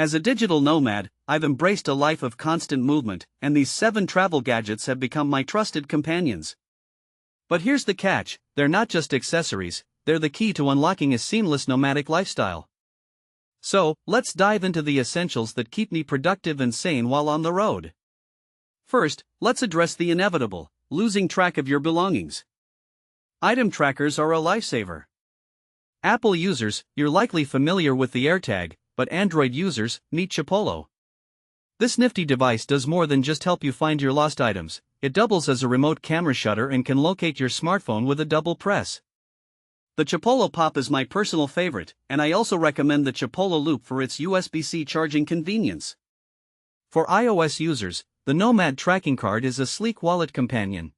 As a digital nomad, I've embraced a life of constant movement, and these 7 travel gadgets have become my trusted companions. But here's the catch: they're not just accessories, they're the key to unlocking a seamless nomadic lifestyle. So, let's dive into the essentials that keep me productive and sane while on the road. First, let's address the inevitable: losing track of your belongings. Item trackers are a lifesaver. Apple users, you're likely familiar with the AirTag, but Android users, meet Chipolo. This nifty device does more than just help you find your lost items. It doubles as a remote camera shutter and can locate your smartphone with a double press. The Chipolo Pop is my personal favorite, and I also recommend the Chipolo Loop for its USB-C charging convenience. For iOS users, the Nomad tracking card is a sleek wallet companion.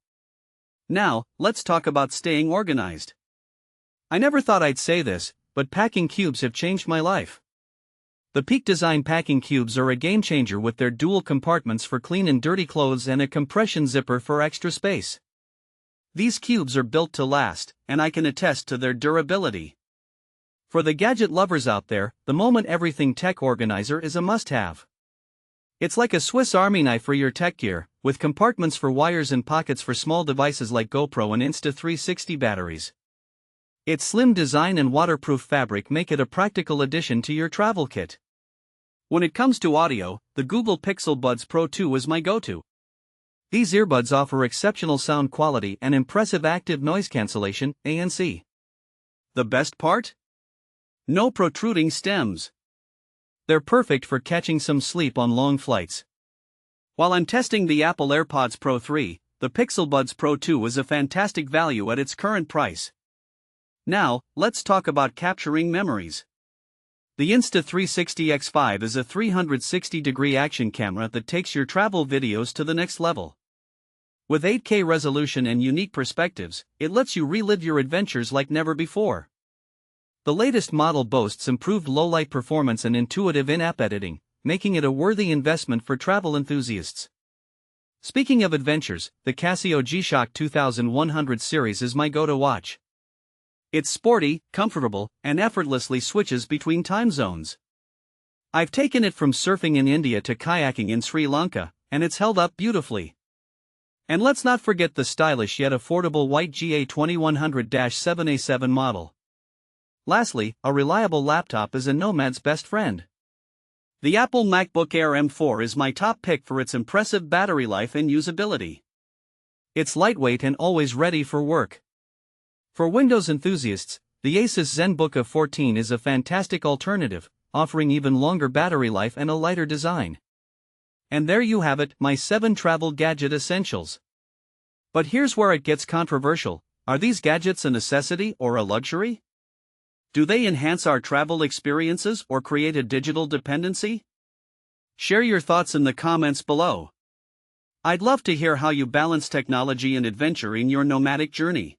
Now, let's talk about staying organized. I never thought I'd say this, but packing cubes have changed my life. The Peak Design packing cubes are a game changer with their dual compartments for clean and dirty clothes and a compression zipper for extra space. These cubes are built to last, and I can attest to their durability. For the gadget lovers out there, the Moment Everything Tech Organizer is a must-have. It's like a Swiss Army knife for your tech gear, with compartments for wires and pockets for small devices like GoPro and Insta360 batteries. Its slim design and waterproof fabric make it a practical addition to your travel kit. When it comes to audio, the Google Pixel Buds Pro 2 is my go-to. These earbuds offer exceptional sound quality and impressive active noise cancellation, ANC. The best part? No protruding stems. They're perfect for catching some sleep on long flights. While I'm testing the Apple AirPods Pro 3, the Pixel Buds Pro 2 is a fantastic value at its current price. Now, let's talk about capturing memories. The Insta360 X5 is a 360-degree action camera that takes your travel videos to the next level. With 8K resolution and unique perspectives, it lets you relive your adventures like never before. The latest model boasts improved low-light performance and intuitive in-app editing, making it a worthy investment for travel enthusiasts. Speaking of adventures, the Casio G-Shock 2100 series is my go-to watch. It's sporty, comfortable, and effortlessly switches between time zones. I've taken it from surfing in India to kayaking in Sri Lanka, and it's held up beautifully. And let's not forget the stylish yet affordable white GA2100-7A7 model. Lastly, a reliable laptop is a nomad's best friend. The Apple MacBook Air M4 is my top pick for its impressive battery life and usability. It's lightweight and always ready for work. For Windows enthusiasts, the Asus ZenBook 14 is a fantastic alternative, offering even longer battery life and a lighter design. And there you have it, my 7 travel gadget essentials. But here's where it gets controversial: are these gadgets a necessity or a luxury? Do they enhance our travel experiences or create a digital dependency? Share your thoughts in the comments below. I'd love to hear how you balance technology and adventure in your nomadic journey.